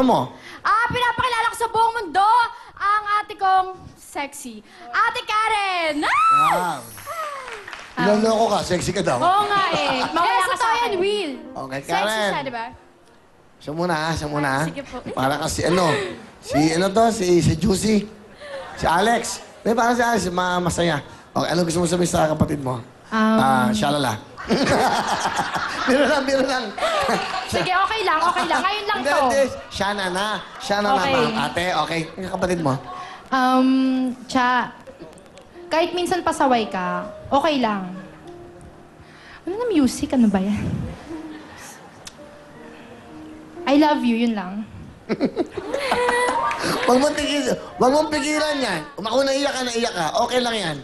mo? Pinapakilala ko sa buong mundo ang ate kong sexy. Ate Karen! Wow. Iloloko ka, sexy ka daw. Oo nga eh. Mamaya ka sa akin. Will. Okay, Sexy Karen. siya, di ba? Siya muna ha, siya muna ha. Sige po. Para kasi si Juicy. Si Alex. May parang si Alex, masaya. Okay, ano gusto mo sabihin sa kapatid mo? Shalala. Biro lang. Sige, okay lang. Ngayon lang to. Hindi. Siya na Okay. ma'am. Ate, okay. Ang kapatid mo? Kahit minsan pasaway ka, okay lang. Ano na music? Ano ba yan? I love you, yun lang. Huwag mong pigilan yan. Kung naiyak ka, okay lang yan.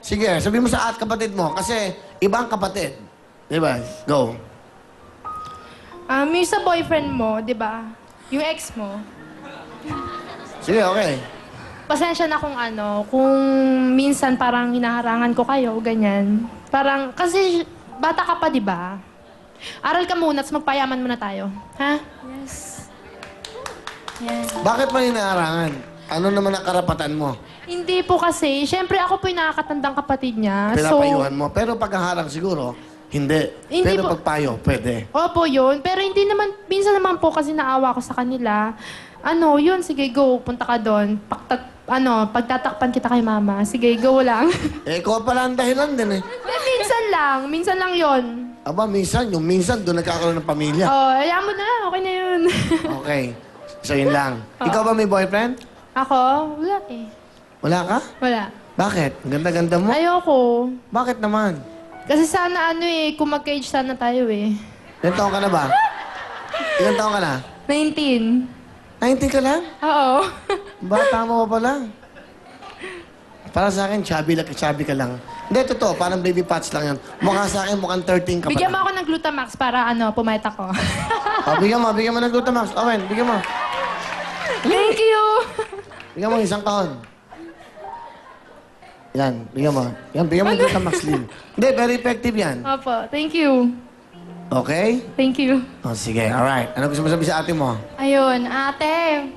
Sige, sabihin mo sa kapatid mo. Kasi ibang kapatid. Diba? Go. Yung sa boyfriend mo, di ba? Yung ex mo. Sige, okay. Pasensya na kung minsan parang hinaharangan ko kayo, ganyan. Parang, kasi bata ka pa, di ba? Aral ka muna, tapos magpayaman muna tayo. Ha? Yes. Yes. Bakit mo inaarangan? Ano naman ang karapatan mo? Hindi po kasi, syempre ako po yung nakakatandang kapatid niya. Pinapayuhan mo. Pero pagkaharang siguro, hindi. Hindi Pero po. pagpayo, pwede. Opo, yun. Pero hindi naman, minsan naman po kasi naawa ko sa kanila. Yun, sige, go, punta ka doon. Pagtatakpan kita kay mama. Sige, go lang. Ikaw pala ang dahilan din eh. minsan lang yun. Aba, minsan doon nagkakaroon ng pamilya. Hayaan mo na, okay na yun. Okay. So, yun lang. Ikaw ba may boyfriend? Ako, wala eh. Wala ka? Wala. Bakit? Ang ganda-ganda mo? Ayoko. Bakit naman? Kasi sana kung mag-cage sana tayo eh. Ilan taon ka na ba? Ilan taon ka na? 19. 19 ka lang? Oo. Bata mo pa pala. Para sa akin, chubby ka lang. Hindi, totoo. Parang baby pats lang yan. Mukha sa akin, mukhang 13 ka pa Bigyan mo lang. ako ng Glutamax para pumayat ako. Bigyan mo ng Glutamax. Owen, bigyan mo. Thank you! Bigyan mo isang kahon. Yan, bigyan mo. Yan, bigyan mo ng Glutamax, Lil. Hindi, very effective yan. Opo, thank you. Okay? Thank you. Oh, sige, alright. Ano gusto mo sabihin sa ate mo? Ayun, ate.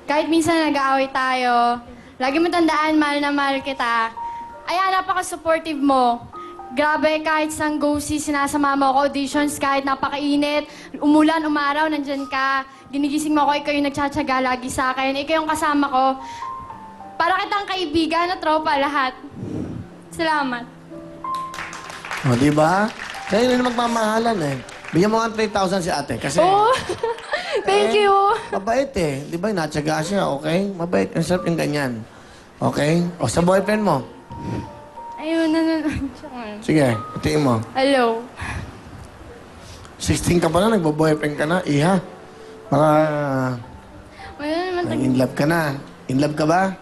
Kahit minsan nag-aaway tayo, lagi mo tandaan, mahal na mahal kita. Ayan, napaka-supportive mo. Grabe, kahit sang go-see, sinasama mo ako auditions, kahit napakainit, umulan, umaraw, nandyan ka. Ginigising mo ako, ikaw yung nagtsatsaga lagi sa akin. Ikaw yung kasama ko. Para kitang kaibigan na tropa lahat. Salamat. O, di ba? Kaya yun yung magmamahalan eh. Bigyan mo nga 3,000 si ate kasi... Oh, thank you. Mabait eh. Di ba? Natsaga siya, okay? Mabait. Ang sarap yung ganyan. Okay? O, sa boyfriend mo. Ayun, Sige, itiin mo. Hello. 16 ka pa na, nagbo-boyfriend ka na. Iha. Baka... Wala naman in love ka na. In love ka ba?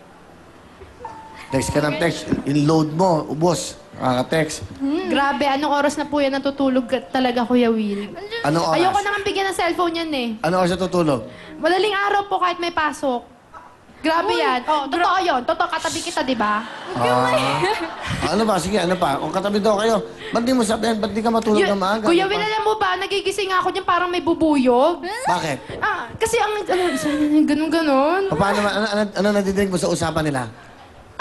Text ka ng text. In-load mo. Ubos. Nakaka-text. Grabe, anong oras na po yan natutulog talaga, Kuya Will? Anong oras? Ayoko naman bigyan ng cellphone yan eh. Ano oras na tutulog? Madaling araw po kahit may pasok. Grabe yan. Totoo yun. Totoo, katabi kita, di ba? Ano ba? Sige, ano pa? Kung katabi daw kayo, ba't di mo sabihin? Ba't di ka matulog na maaga? Kuya Ano Will, pa? alam mo ba, nagigising ako dyan parang may bubuyog. Bakit? Kasi ganun-ganon. Paano naman? Ano nadidinig mo sa usapan nila?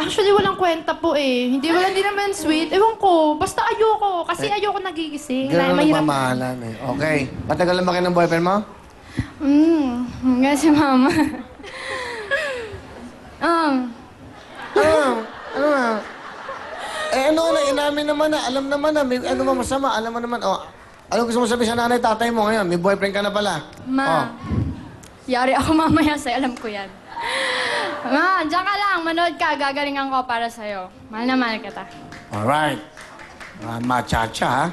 Actually, walang kwenta po eh. Hindi naman sweet. Ewan ko. Basta ayoko. Kasi ayoko nagigising. Ganun ang Mahirap. nagmamahalan eh. Okay. Matagal na ba kayo ng boyfriend mo? Hanggang si mama. Ano na? Inamin naman na. Alam naman na. May ano ba masama? Alam mo naman. Ano gusto mo sabihin sa nanay, tatay mo ngayon? May boyfriend ka na pala. Ma, yari ako mamaya sa'yo. Alam ko yan. Ma, diyan ka lang. Manood ka. Gagalingan ko para sa'yo. Mahal na mahal kita. Alright. Machacha, ha?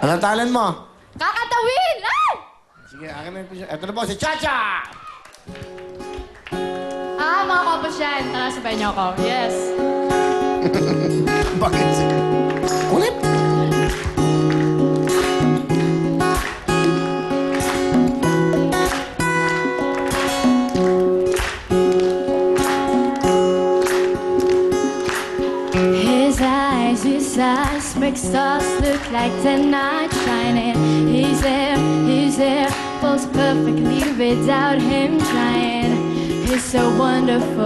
Anong talent mo? Kakatawin! Ay! Sige, akin na yung picture. Ito na po, si Chacha! Mga kapos yan. Tara, sabay niyo ako. Yes. Bakit siya? Ulit! His eyes make stars look like they're not shining. He's there, falls perfect. perfectly without him trying. He's so wonderful,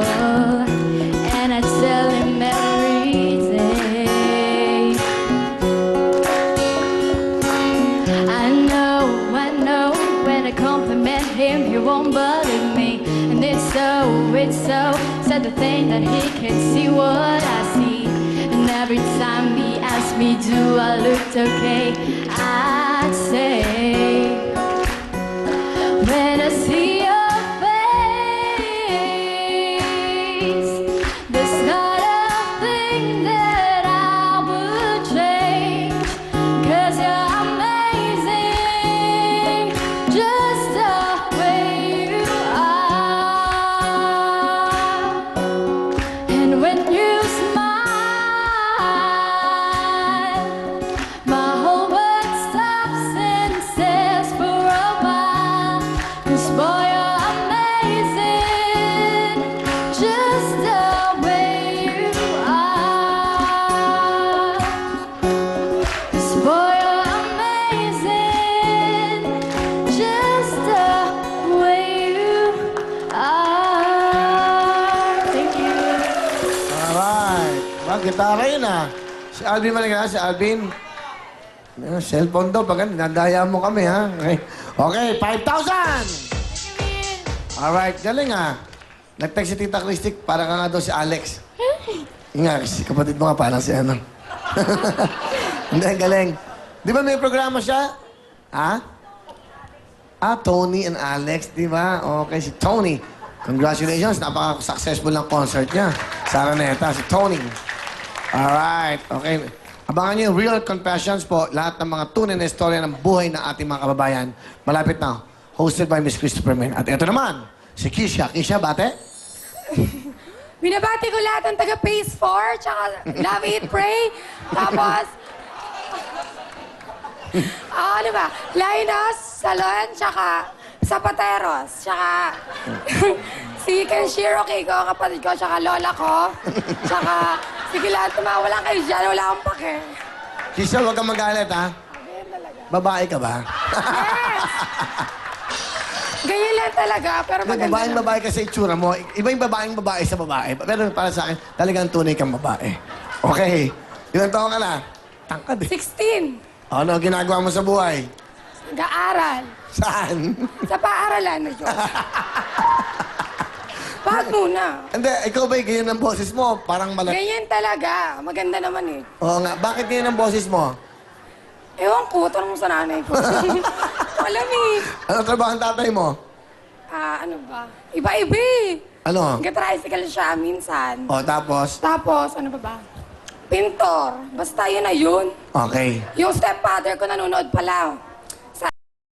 and I tell him every day. I know, when I compliment him, he won't believe me. And it's so sad to think that he can see what I see. And every time he asks me, do I look okay? I'd say, when I see your face, there's not a thing that I would change. 'Cause you're amazing, just the way you are. And when you smile, my whole world stops and stares for a while. 'Cause boy, you're amazing, just the way you are. 'Cause boy, you're amazing, just the way you are. Thank you. Alright. Gitara yun ah. Si Alvin Maligaya, si Alvin. Cellphone daw, pag nadaya mo kami ha. Okay, okay 5,000! Alright, galing ah. Nag-text si Tita Christy, para ka nga daw si Alex. Nga, si kapatid mo nga parang si ano. Hindi, galing. Di ba may programa siya? Ha? Tony and Alex, di ba? Okay, si Tony. Congratulations, napaka-successful ng concert niya. Sa Araneta, si Tony. Alright, okay. Abangan niyo yung Real Confessions po, lahat ng mga tunay na istorya ng buhay ng ating mga kababayan. Malapit na, hosted by Miss Christopher Min. At ito naman, si Kisha. Kisha, bate? Binabati ko lahat ng taga Phase 4, tsaka Love, Eat, Pray. Tapos, ano ba? Linus, Salon, tsaka Zapateros, tsaka si Kenshiro Kiko, kapatid ko, tsaka lola ko, tsaka sige lahat naman, wala kayo dyan, wala akong pake. Kisha, huwag kang magalit, ha? Babae ka ba? Yes! Ganyan lang talaga, pero maganda Babaeng naman. babae kasi itsura mo. Iba yung babaeng babae sa babae. Pero para sa akin, talagang tunay kang babae. Okay. Ilang taon ka na? Tangkad eh. 16, Ano ginagawa mo sa buhay? nag-aaral. Saan? Sa paaralan na Diyos. Bakit muna? Hindi, ikaw ba ganyan ang boses mo? Parang malat... Ganyan talaga. Maganda naman eh. Oo nga. Bakit ganyan ang boses mo? Ewan ko, tanong mo sa nanay ko. Alam eh. Ano trabaho ang tatay mo? Ano ba? Iba-iba eh. Ano? Nag-tricycle siya minsan. O, tapos? Tapos, ano ba? Pintor. Basta yun na yun. Okay. Yung stepfather ko nanonood pala.